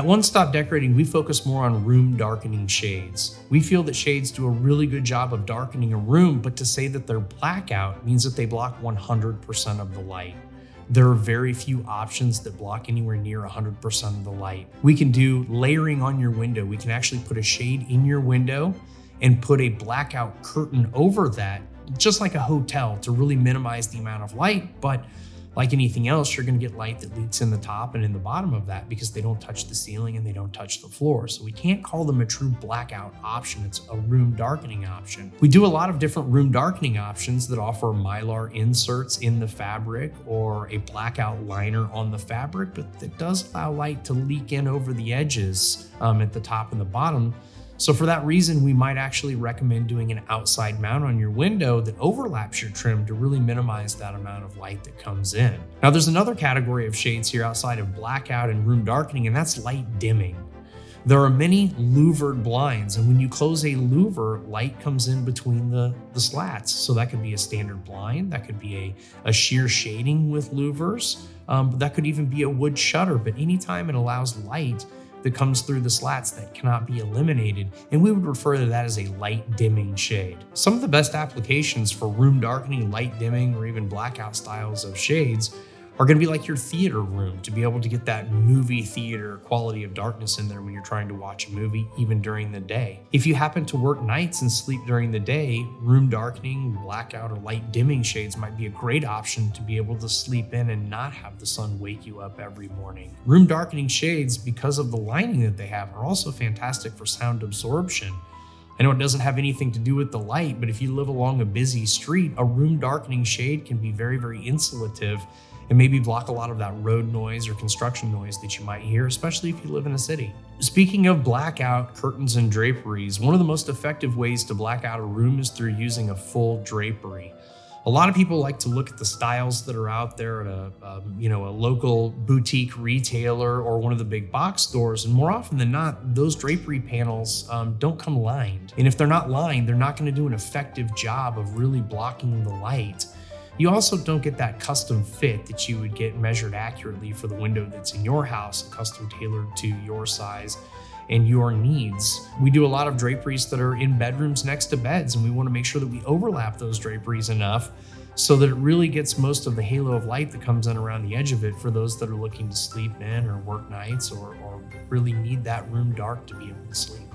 At One Stop Decorating, we focus more on room darkening shades. We feel that shades do a really good job of darkening a room, but to say that they're blackout means that they block 100% of the light. There are very few options that block anywhere near 100% of the light. We can do layering on your window. We can actually put a shade in your window and put a blackout curtain over that, just like a hotel, to really minimize the amount of light. But like anything else, you're going to get light that leaks in the top and in the bottom of that because they don't touch the ceiling and they don't touch the floor. So we can't call them a true blackout option. It's a room darkening option. We do a lot of different room darkening options that offer Mylar inserts in the fabric or a blackout liner on the fabric, but that does allow light to leak in over the edges at the top and the bottom. So for that reason, we might actually recommend doing an outside mount on your window that overlaps your trim to really minimize that amount of light that comes in. Now there's another category of shades here outside of blackout and room darkening, and that's light dimming. There are many louvered blinds, and when you close a louver, light comes in between the slats. So that could be a standard blind, that could be a sheer shading with louvers, that could even be a wood shutter, but anytime it allows light that comes through the slats that cannot be eliminated, and we would refer to that as a light dimming shade. Some of the best applications for room darkening, light dimming, or even blackout styles of shades are going to be like your theater room, to be able to get that movie theater quality of darkness in there when you're trying to watch a movie, even during the day. If you happen to work nights and sleep during the day, room darkening, blackout, or light dimming shades might be a great option to be able to sleep in and not have the sun wake you up every morning. Room darkening shades, because of the lining that they have, are also fantastic for sound absorption. I know it doesn't have anything to do with the light, but if you live along a busy street, a room darkening shade can be very, very insulative and maybe block a lot of that road noise or construction noise that you might hear, especially if you live in a city. Speaking of blackout curtains and draperies, one of the most effective ways to black out a room is through using a full drapery. A lot of people like to look at the styles that are out there at a local boutique retailer or one of the big box stores, and more often than not, those drapery panels don't come lined. And if they're not lined, they're not going to do an effective job of really blocking the light. You also don't get that custom fit that you would get measured accurately for the window that's in your house, custom tailored to your size and your needs. We do a lot of draperies that are in bedrooms next to beds, and we want to make sure that we overlap those draperies enough so that it really gets most of the halo of light that comes in around the edge of it for those that are looking to sleep in or work nights or really need that room dark to be able to sleep.